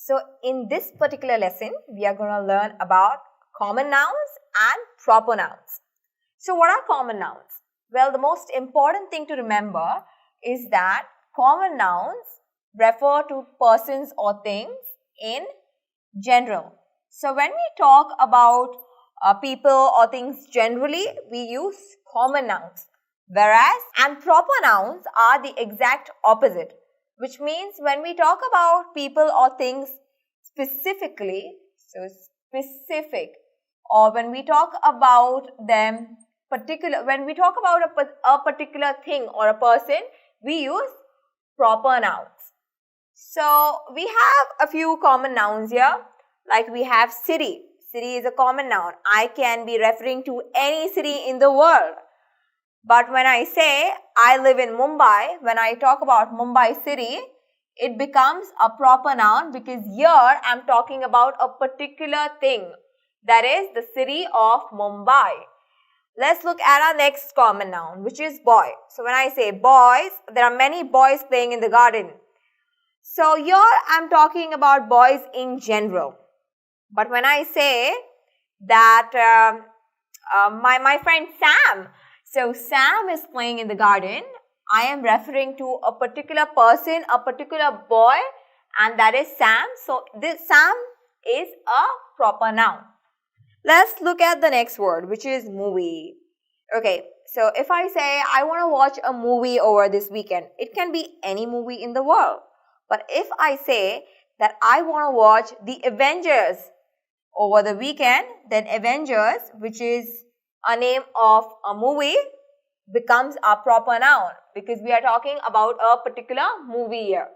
So in this particular lesson, we are going to learn about common nouns and proper nouns. So what are common nouns? Well, the most important thing to remember is that common nouns refer to persons or things in general. So when we talk about people or things generally, we use common nouns. Whereas, and proper nouns are the exact opposite, which means when we talk about people or things specifically, so specific, or when we talk about them particular, when we talk about a particular thing or a person, we use proper nouns. So we have a few common nouns here, like we have city. City is a common noun. I can be referring to any city in the world. But when I say I live in Mumbai, when I talk about Mumbai city, it becomes a proper noun because here I am talking about a particular thing, that is the city of Mumbai. Let's look at our next common noun, which is boy. So when I say boys, there are many boys playing in the garden. So here I am talking about boys in general. But when I say that my friend Sam, so Sam is playing in the garden, I am referring to a particular person, a particular boy, and that is Sam. So this Sam is a proper noun. Let's look at the next word, which is movie. Okay, so if I say I want to watch a movie over this weekend, it can be any movie in the world. But if I say that I want to watch the Avengers over the weekend, then Avengers, which is a name of a movie, becomes a proper noun because we are talking about a particular movie here.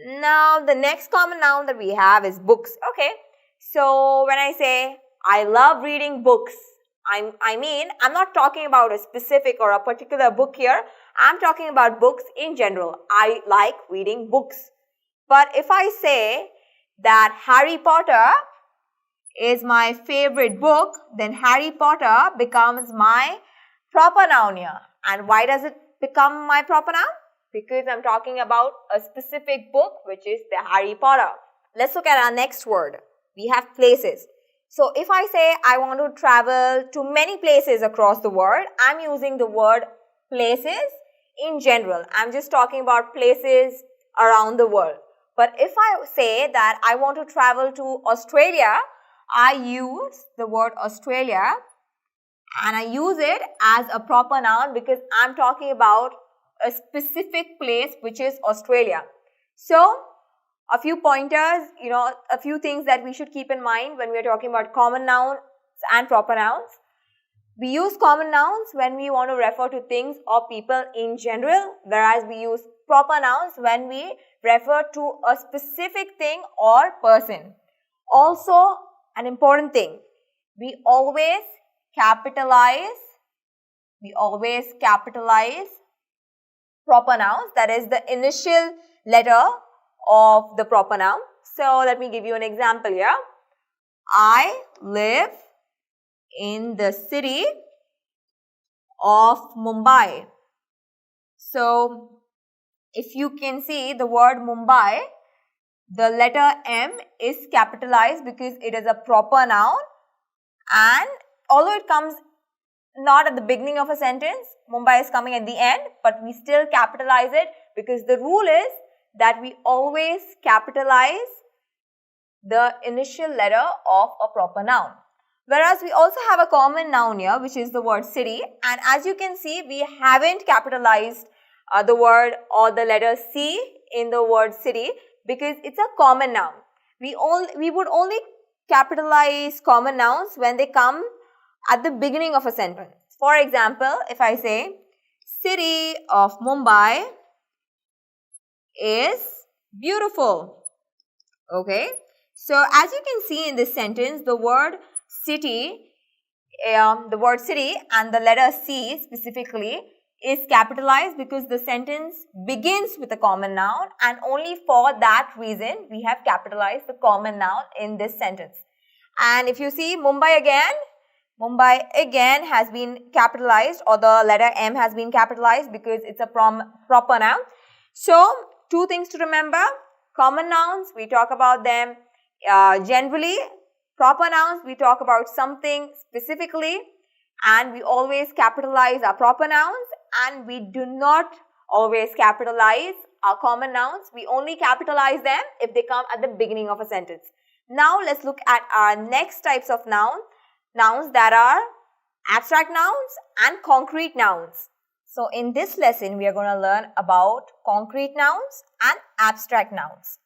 Now, the next common noun that we have is books. Okay, so when I say I love reading books, I mean, I'm not talking about a specific or a particular book here. I'm talking about books in general. I like reading books. But if I say that Harry Potter is my favorite book, then Harry Potter becomes my proper noun here. And why does it become my proper noun? Because I'm talking about a specific book, which is the Harry Potter. Let's look at our next word. We have places. So if I say I want to travel to many places across the world, I'm using the word places in general. I'm just talking about places around the world. But if I say that I want to travel to Australia, I use the word Australia and I use it as a proper noun because I'm talking about a specific place, which is Australia. So, a few pointers, a few things that we should keep in mind when we are talking about common nouns and proper nouns. We use common nouns when we want to refer to things or people in general, whereas we use proper nouns when we refer to a specific thing or person. Also, an important thing, we always capitalize proper nouns, that is the initial letter of the proper noun. So let me give you an example here. I live in the city of Mumbai. So if you can see the word Mumbai, the letter M is capitalized because it is a proper noun, and although it comes not at the beginning of a sentence, Mumbai is coming at the end, but we still capitalize it because the rule is that we always capitalize the initial letter of a proper noun. Whereas we also have a common noun here, which is the word city, and as you can see, we haven't capitalized the word or the letter C in the word city because it's a common noun. We would only capitalize common nouns when they come at the beginning of a sentence. For example, if I say, city of Mumbai is beautiful. Okay. So, as you can see in this sentence, the word city and the letter C specifically is capitalized because the sentence begins with a common noun, and only for that reason we have capitalized the common noun in this sentence. And if you see Mumbai again has been capitalized, or the letter M has been capitalized because it's a proper noun. So, two things to remember. Common nouns, we talk about them generally. Proper nouns, we talk about something specifically, and we always capitalize our proper nouns, and we do not always capitalize our common nouns. We only capitalize them if they come at the beginning of a sentence. Now let's look at our next types of nouns that are abstract nouns and concrete nouns. So in this lesson, we are going to learn about concrete nouns and abstract nouns.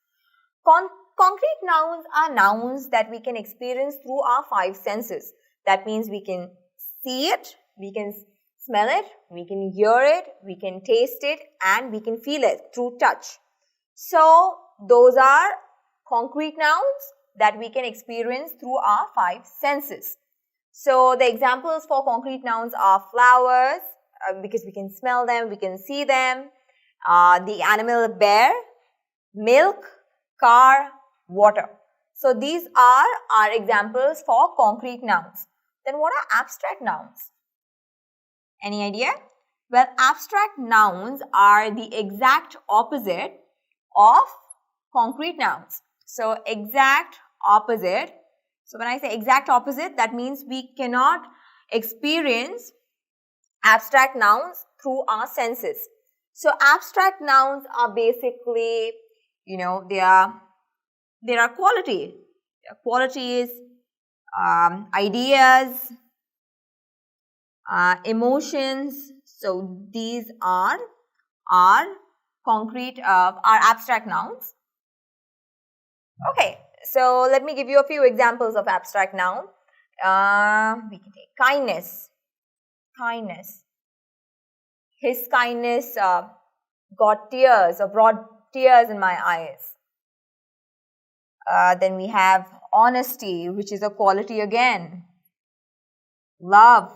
Concrete nouns are nouns that we can experience through our five senses. That means we can see it, we can smell it, we can hear it, we can taste it, and we can feel it through touch. So those are concrete nouns that we can experience through our five senses. So the examples for concrete nouns are flowers, because we can smell them, we can see them, the animal bear, milk, car, water. So these are our examples for concrete nouns. Then what are abstract nouns? Any idea? Well, abstract nouns are the exact opposite of concrete nouns. So exact opposite. So when I say exact opposite, that means we cannot experience abstract nouns through our senses. So abstract nouns are basically, they are quality. Qualities, ideas, emotions. So these are our abstract nouns. Okay, so let me give you a few examples of abstract noun. We can take kindness. Kindness. His kindness got tears or brought tears in my eyes. Then we have honesty, which is a quality again. Love.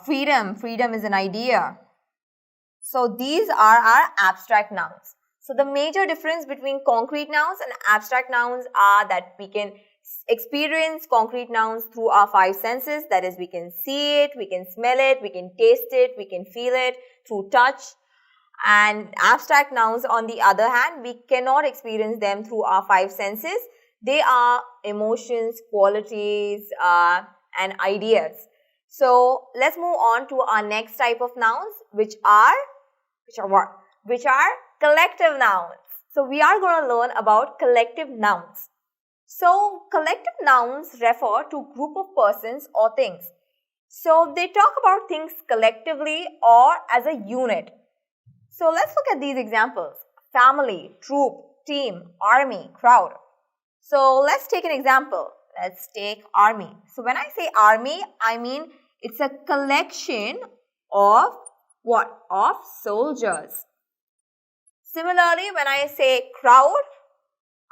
Freedom. Freedom is an idea. So these are our abstract nouns. So the major difference between concrete nouns and abstract nouns are that we can experience concrete nouns through our five senses. That is, we can see it, we can smell it, we can taste it, we can feel it through touch. And abstract nouns, on the other hand, we cannot experience them through our five senses. They are emotions, qualities, and ideas. So let's move on to our next type of nouns, which are collective nouns. So we are going to learn about collective nouns. So collective nouns refer to a group of persons or things. So they talk about things collectively or as a unit. So let's look at these examples. Family, troop, team, army, crowd. So let's take an example. Let's take army. So when I say army, I mean it's a collection of what? Of soldiers. Similarly, when I say crowd,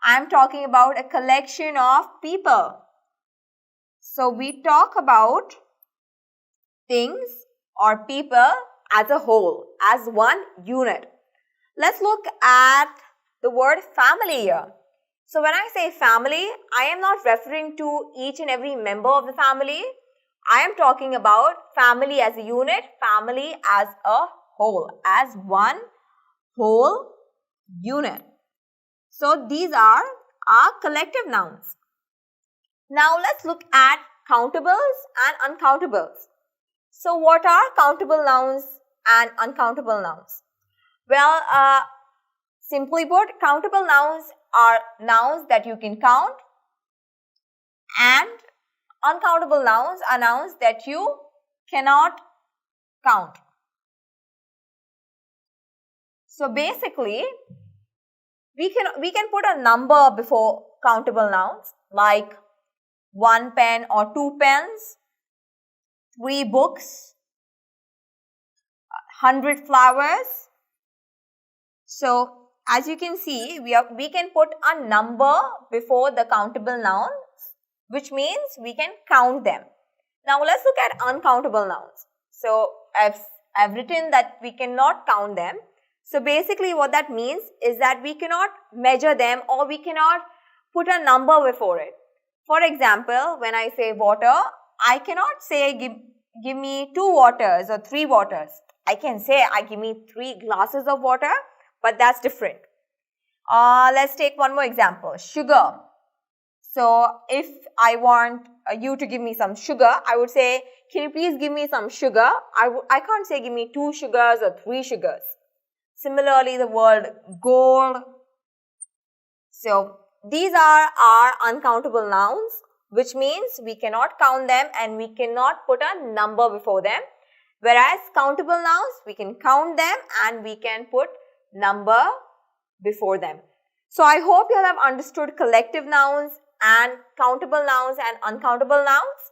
I am talking about a collection of people. So we talk about things or people as a whole, as one unit. Let's look at the word family here. So when I say family, I am not referring to each and every member of the family. I am talking about family as a unit, family as a whole, as one whole unit. So these are our collective nouns. Now let's look at countables and uncountables. So what are countable nouns and uncountable nouns? Well, simply put, countable nouns are nouns that you can count, and uncountable nouns are nouns that you cannot count. So basically, we can put a number before countable nouns, like 1 pen or 2 pens, 3 books, 100 flowers. So as you can see, we can put a number before the countable nouns, which means we can count them. Now let's look at uncountable nouns. So I've written that we cannot count them. So basically what that means is that we cannot measure them, or we cannot put a number before it. For example, when I say water, I cannot say give me 2 waters or 3 waters. I can say give me 3 glasses of water, but that's different. Let's take one more example. Sugar. So if I want you to give me some sugar, I would say, can you please give me some sugar? I can't say give me 2 sugars or 3 sugars. Similarly, the word gold. So these are our uncountable nouns, which means we cannot count them and we cannot put a number before them. Whereas countable nouns, we can count them and we can put number before them. So I hope you have understood collective nouns and countable nouns and uncountable nouns.